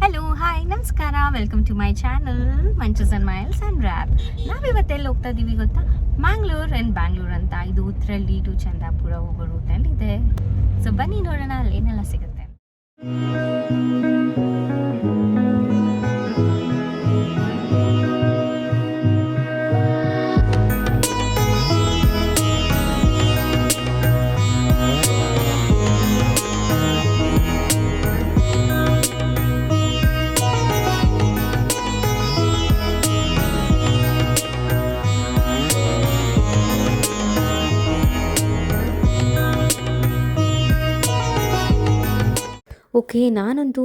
Hello hi ನಮಸ್ಕಾರ, welcome to my channel munches and miles and wrap. ನಾವಿವತ್ತೆಲ್ಲ ಹೋಗ್ತಾ ಇದ್ದೀವಿ ಗೊತ್ತಾ? ಮ್ಯಾಂಗ್ಳೂರ್ ಆ್ಯಂಡ್ ಬ್ಯಾಂಗ್ಳೂರ್ ಅಂತ. ಇದು ಉತ್ರಳ್ಳಿ ಟು ಚಂದಾಪುರ ಹೋಗೋ ರೂಟಲ್ಲಿ ಇದೆ. ಸೊ ಬನ್ನಿ ನೋಡೋಣ ಅಲ್ಲಿ ಏನೆಲ್ಲ ಸಿಗುತ್ತೆ. ಓಕೆ, ನಾನಂತೂ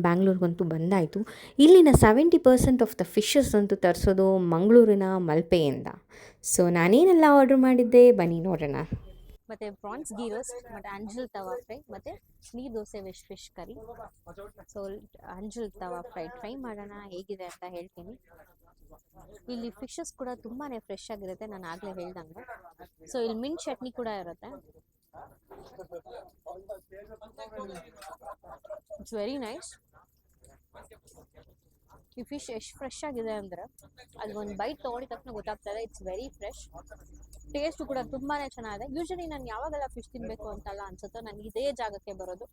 ಬ್ಯಾಂಗ್ಳೂರ್ಗಂತೂ ಬಂದಾಯಿತು. ಇಲ್ಲಿನ 70% ಆಫ್ ದ ಫಿಶಸ್ ಅಂತೂ ತರಿಸೋದು ಮಂಗಳೂರಿನ ಮಲ್ಪೆಯಿಂದ. ಸೊ ನಾನೇನೆಲ್ಲ ಆರ್ಡ್ರ್ ಮಾಡಿದ್ದೆ ಬನ್ನಿ ನೋಡೋಣ. ಮತ್ತು ಪ್ರಾನ್ಸ್ ಗೀ ರೋಸ್ಟ್, ಮತ್ತು ಅಂಜಲ್ ತವಾ ಫ್ರೈ, ಮತ್ತು ನೀರು ದೋಸೆ ಫಿಶ್ ಕರಿ. ಸೊ ಅಂಜಲ್ ತವಾ ಫ್ರೈ ಟ್ರೈ ಮಾಡೋಣ ಹೇಗಿದೆ ಅಂತ ಹೇಳ್ತೀನಿ. ಇಲ್ಲಿ ಫಿಶಸ್ ಕೂಡ ತುಂಬಾ ಫ್ರೆಶ್ ಆಗಿರುತ್ತೆ, ನಾನು ಆಗಲೇ ಹೇಳ್ದಂಗೆ. ಸೊ ಇಲ್ಲಿ ಮಿಂಟ್ ಚಟ್ನಿ ಕೂಡ ಇರುತ್ತೆ. It's very nice. ಈ ಫಿಶ್ ಎಷ್ಟು ಫ್ರೆಶ್ ಆಗಿದೆ ಅಂದರೆ ಅದು ಒಂದು ಬೈಟ್ ತೊಗೊಂಡಿದ ತಕ್ಷಣ ಗೊತ್ತಾಗ್ತದೆ. It's very fresh. ಟೇಸ್ಟು ಕೂಡ ತುಂಬಾ ಚೆನ್ನಾಗಿದೆ. ಯೂಶಲಿ ನಾನು ಯಾವಾಗೆಲ್ಲ ಫಿಶ್ ತಿನ್ನಬೇಕು ಅಂತೆಲ್ಲ ಅನ್ಸುತ್ತೋ ನನಗೆ ಇದೇ ಜಾಗಕ್ಕೆ ಬರೋದು.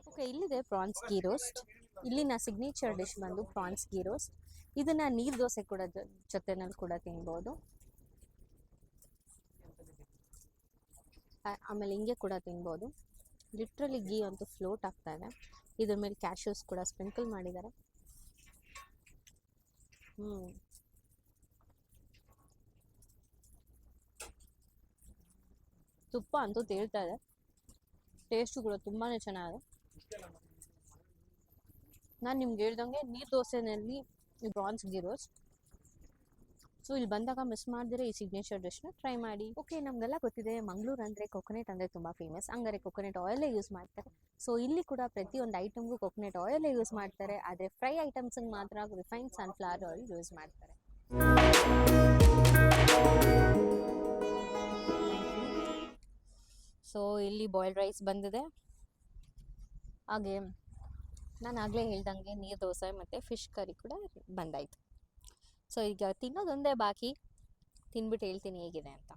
ಓಕೆ, ಇಲ್ಲಿದೆ ಪ್ರಾನ್ಸ್ ಗೀ ರೋಸ್ಟ್. ಇಲ್ಲಿನ ಸಿಗ್ನೇಚರ್ ಡಿಶ್ ಬಂದು ಪ್ರಾನ್ಸ್ ಗೀ ರೋಸ್ಟ್. ಇದನ್ನ ನೀರು ದೋಸೆ ಕೂಡ ಜೊತೆನಲ್ಲಿ ಕೂಡ ತಿನ್ಬೋದು. ಆಮೇಲೆ ಹಿಂಗೆ ಕೂಡ ತಿನ್ಬೋದು. ಲಿಟ್ರಲಿ ಗೀ ಅಂತೂ ಫ್ಲೋಟ್ ಆಗ್ತಾ ಇದೆ. ಇದ್ರ ಮೇಲೆ ಕ್ಯಾಶ್ಯೂಸ್ ಕೂಡ ಸ್ಪ್ರಿಂಕಲ್ ಮಾಡಿದ್ದಾರೆ. ತುಪ್ಪ ಅಂತೂ ತೇಳ್ತಾ ಇದೆ. ಟೇಸ್ಟು ಕೂಡ ತುಂಬಾ ಚೆನ್ನಾಗಿದೆ. ನಾನು ನಿಮ್ಗೆ ಹೇಳ್ದಂಗೆ ನೀರು ದೋಸೆನಲ್ಲಿ ಪ್ರಾನ್ಸ್ ಗೀ ರೋಸ್ಟ್. ಸೊ ಇಲ್ಲಿ ಬಂದಾಗ ಮಿಸ್ ಮಾಡಿದ್ರೆ ಈ ಸಿಗ್ನೇಚರ್ ಡಿಶ್ನ ಟ್ರೈ ಮಾಡಿ. ಓಕೆ, ನಮಗೆಲ್ಲ ಗೊತ್ತಿದೆ ಮಂಗಳೂರು ಅಂದರೆ ಕೊಕೊನೆಟ್ ಅಂದರೆ ತುಂಬ ಫೇಮಸ್. ಹಂಗಾರೆ ಕೊಕೊನೆಟ್ ಆಯಿಲೇ ಯೂಸ್ ಮಾಡ್ತಾರೆ. ಸೊ ಇಲ್ಲಿ ಕೂಡ ಪ್ರತಿಯೊಂದು ಐಟಮ್ಗೂ ಕೊಕೊನೆಟ್ ಆಯಿಲೇ ಯೂಸ್ ಮಾಡ್ತಾರೆ. ಆದರೆ ಫ್ರೈ ಐಟಮ್ಸ್ಗೆ ಮಾತ್ರ ರಿಫೈನ್ಡ್ ಸನ್ಫ್ಲವರ್ ಆಯಿಲ್ ಯೂಸ್ ಮಾಡ್ತಾರೆ. ಸೊ ಇಲ್ಲಿ ಬಾಯ್ಲ್ಡ್ ರೈಸ್ ಬಂದಿದೆ. ಹಾಗೆ ನಾನು ಆಗಲೇ ಹೇಳ್ದಂಗೆ ನೀರು ದೋಸೆ ಮತ್ತು ಫಿಶ್ ಕರಿ ಕೂಡ ಬಂದಾಯಿತು. ಸೊ ಈಗ ತಿನ್ನೋದೊಂದೇ ಬಾಕಿ. ತಿನ್ಬಿಟ್ಟು ಹೇಳ್ತೀನಿ ಹೇಗಿದೆ ಅಂತ.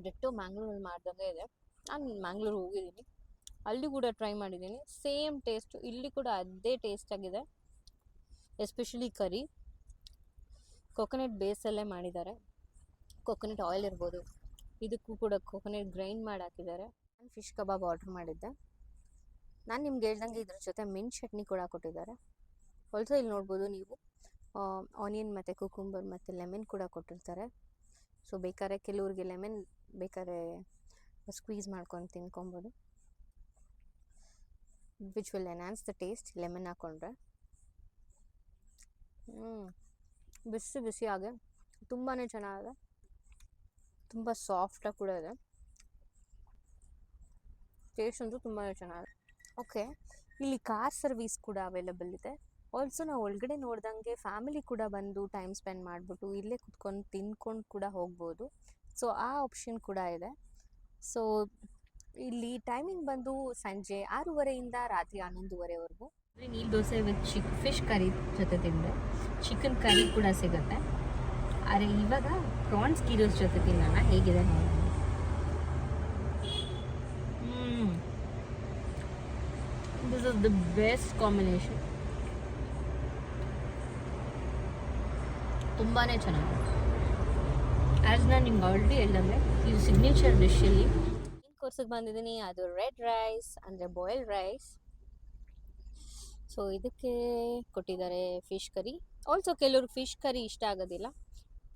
ಡಿಟ್ಟೋ ಮ್ಯಾಂಗ್ಳೂರಲ್ಲಿ ಮಾಡ್ದಂಗೆ ಇದೆ. ನಾನು ಮ್ಯಾಂಗ್ಳೂರು ಹೋಗಿದ್ದೀನಿ, ಅಲ್ಲಿ ಕೂಡ ಟ್ರೈ ಮಾಡಿದ್ದೀನಿ. ಸೇಮ್ ಟೇಸ್ಟು ಇಲ್ಲಿ ಕೂಡ ಅದೇ ಟೇಸ್ಟ್ ಆಗಿದೆ. ಎಸ್ಪೆಷಲಿ ಕರಿ ಕೊಕೊನೆಟ್ ಬೇಸಲ್ಲೇ ಮಾಡಿದ್ದಾರೆ. ಕೊಕೊನೆಟ್ ಆಯಿಲ್ ಇರ್ಬೋದು, ಇದಕ್ಕೂ ಕೂಡ ಕೊಕೊನೆಟ್ ಗ್ರೈಂಡ್ ಮಾಡಿ ಹಾಕಿದ್ದಾರೆ. ನಾನು ಫಿಶ್ ಕಬಾಬ್ ಆರ್ಡ್ರ್ ಮಾಡಿದ್ದೆ. ನಾನು ನಿಮ್ಗೆ ಹೇಳ್ದಂಗೆ ಇದ್ರ ಜೊತೆ ಮಿಂಟ್ ಚಟ್ನಿ ಕೂಡ ಕೊಟ್ಟಿದ್ದಾರೆ. ಆಲ್ಸೋ ಇಲ್ಲಿ ನೋಡ್ಬೋದು ನೀವು ಆನಿಯನ್ ಮತ್ತು ಕುಕುಂಬರ್ ಮತ್ತು ಲೆಮನ್ ಕೂಡ ಕೊಟ್ಟಿರ್ತಾರೆ. ಸೊ ಬೇಕಾದ್ರೆ ಕೆಲವ್ರಿಗೆ ಲೆಮನ್ ಬೇಕಾದ್ರೆ ಸ್ಕ್ವೀಸ್ ಮಾಡ್ಕೊಂಡು ತಿನ್ಕೊಬೋದು, which will enhance the taste. Lemon ಹಾಕ್ಕೊಂಡ್ರೆ ಬಿಸಿ ಬಿಸಿಯಾಗೆ ತುಂಬಾ ಚೆನ್ನಾಗಿದೆ. ತುಂಬ ಸಾಫ್ಟಾಗಿ ಕೂಡ ಇದೆ. ಟೇಸ್ಟ್ ಅಂತೂ ತುಂಬಾ ಚೆನ್ನಾಗಿದೆ. ಓಕೆ, ಇಲ್ಲಿ ಕಾರ್ ಸರ್ವಿಸ್ ಕೂಡ ಅವೈಲಬಲ್ ಇದೆ. ಆಲ್ಸೋ ನಾವು ಒಳಗಡೆ ನೋಡ್ದಂಗೆ ಫ್ಯಾಮಿಲಿ ಕೂಡ ಬಂದು ಟೈಮ್ ಸ್ಪೆಂಡ್ ಮಾಡಿಬಿಟ್ಟು ಇಲ್ಲೇ ಕುತ್ಕೊಂಡು ತಿನ್ಕೊಂಡು ಕೂಡ ಹೋಗ್ಬೋದು. ಸೊ ಆ ಆಪ್ಷನ್ ಕೂಡ ಇದೆ. ಸೊ ಇಲ್ಲಿ ಟೈಮಿಂಗ್ ಬಂದು ಸಂಜೆ 6:30ಯಿಂದ ರಾತ್ರಿ 11:30ವರೆಗೂ. ನೀರು ದೋಸೆ ವಿತ್ ಫಿಶ್ ಕರಿ ಜೊತೆ ತಿಂದರೆ ಚಿಕನ್ ಕರಿ ಕೂಡ ಸಿಗುತ್ತೆ. ಆದರೆ ಇವಾಗ ಪ್ರಾನ್ಸ್ ಗೀ ರೋಸ್ಟ್ ಜೊತೆ ತಿನ್ನೋಣ ಹೇಗಿದೆ ನೋಡೋಣ. This is the best combination. ತುಂಬಾ ಚೆನ್ನಾಗಿದೆ. ಆ್ಯಸ್ ನಾನು ನಿಮ್ಗೆ ಆಲ್ರೆಡಿ ಹೇಳ್ದಂಗೆ ಇದು ಸಿಗ್ನೇಚರ್ ಡಿಶಲ್ಲಿ ಇನ್ ಕೋರ್ಸಿಗೆ ಬಂದಿದ್ದೀನಿ. ಅದು ರೆಡ್ ರೈಸ್ ಅಂದರೆ ಬಾಯ್ಲ್ಡ್ ರೈಸ್. ಸೊ ಇದಕ್ಕೆ ಕೊಟ್ಟಿದ್ದಾರೆ ಫಿಶ್ ಕರಿ. ಆಲ್ಸೋ ಕೆಲವರು ಫಿಶ್ ಕರಿ ಇಷ್ಟ ಆಗೋದಿಲ್ಲ,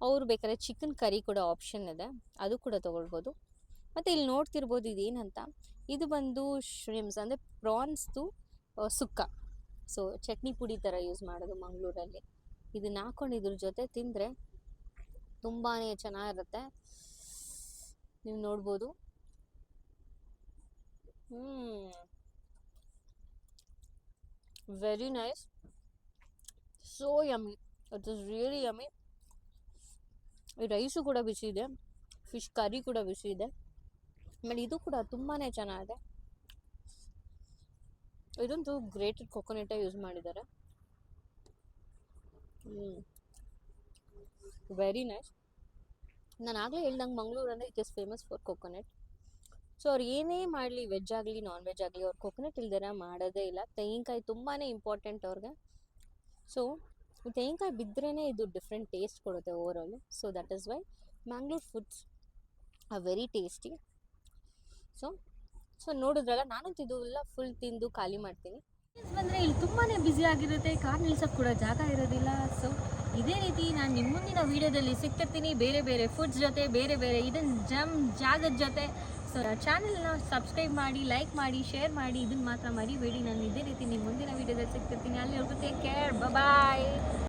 ಅವರು ಬೇಕಾದ್ರೆ ಚಿಕನ್ ಕರಿ ಕೂಡ ಆಪ್ಷನ್ ಇದೆ, ಅದು ಕೂಡ ತೊಗೊಳ್ಬೋದು. ಮತ್ತು ಇಲ್ಲಿ ನೋಡ್ತಿರ್ಬೋದು ಇದೇನಂತ, ಇದು ಬಂದು ಶ್ರಿಮ್ಸ್ ಅಂದರೆ ಪ್ರಾನ್ಸ್ದು ಸುಕ್ಕ. ಸೊ ಚಟ್ನಿ ಪುಡಿ ಥರ ಯೂಸ್ ಮಾಡೋದು ಮಂಗಳೂರಲ್ಲಿ. ಇದನ್ನ ಹಾಕೊಂಡು ಇದ್ರ ಜೊತೆ ತಿಂದರೆ ತುಂಬಾ ಚೆನ್ನಾಗಿರುತ್ತೆ. ನೀವು ನೋಡ್ಬೋದು very nice, so yummy, it is really yummy. ಈ ರೈಸು ಕೂಡ ಬಿಸಿ ಇದೆ, ಫಿಶ್ ಕರಿ ಕೂಡ ಬಿಸಿ ಇದೆ, ಆಮೇಲೆ ಇದು ಕೂಡ ತುಂಬಾ ಚೆನ್ನಾಗಿದೆ. ಇದಂತೂ ಗ್ರೇಟೆಡ್ ಕೊಕೊನೆಟ್ ಯೂಸ್ ಮಾಡಿದ್ದಾರೆ. Very nice. ನಾನು ಆಗಲೇ ಹೇಳ್ದಂಗೆ ಮಂಗಳೂರು ಅಂದರೆ it is famous for coconut. So ಅವ್ರು ಏನೇ ಮಾಡಲಿ, ವೆಜ್ ಆಗಲಿ ನಾನ್ ವೆಜ್ ಆಗಲಿ, ಅವ್ರು ಕೊಕೊನೆಟ್ ಇಲ್ದಿರ ಮಾಡೋದೇ ಇಲ್ಲ. ತೆಂಗಿನಕಾಯಿ ತುಂಬಾ ಇಂಪಾರ್ಟೆಂಟ್ ಅವ್ರಿಗೆ. ಸೊ ತೆಂಗಿನಕಾಯಿ ಬಿದ್ರೇ ಇದು ಡಿಫ್ರೆಂಟ್ ಟೇಸ್ಟ್ ಕೊಡುತ್ತೆ overall. So that is why Mangalore foods are very tasty. So ನೋಡಿದ್ರಲ್ಲ, ನಾನು ಇದೆಲ್ಲ ಫುಲ್ ತಿಂದು ಖಾಲಿ ಮಾಡ್ತೀನಿ. ಬಂದರೆ ಇಲ್ಲಿ ತುಂಬಾ ಬ್ಯುಸಿ ಆಗಿರುತ್ತೆ, ಕಾರ್ ನಿಲ್ಸೋಕ್ಕೆ ಕೂಡ ಜಾಗ ಇರೋದಿಲ್ಲ. ಸೊ ಇದೇ ರೀತಿ ನಾನು ನಿಮ್ಮ ಮುಂದಿನ ವೀಡಿಯೋದಲ್ಲಿ ಸಿಗ್ತಿರ್ತೀನಿ, ಬೇರೆ ಬೇರೆ ಫುಡ್ಸ್ ಜೊತೆ, ಬೇರೆ ಬೇರೆ ಜಾಗದ ಜೊತೆ. ಸೊ ಚಾನಲ್ನ ಸಬ್ಸ್ಕ್ರೈಬ್ ಮಾಡಿ, ಲೈಕ್ ಮಾಡಿ, ಶೇರ್ ಮಾಡಿ, ಇದನ್ನು ಮಾತ್ರ ಮರಿಬೇಡಿ. ನಾನು ಇದೇ ರೀತಿ ನಿಮ್ಮ ಮುಂದಿನ ವೀಡಿಯೋದಲ್ಲಿ ಸಿಗ್ತಿರ್ತೀನಿ. ಅಲ್ಲಿವರೆಗೂ ಟೇಕ್ ಕೇರ್, ಬಾಯ್.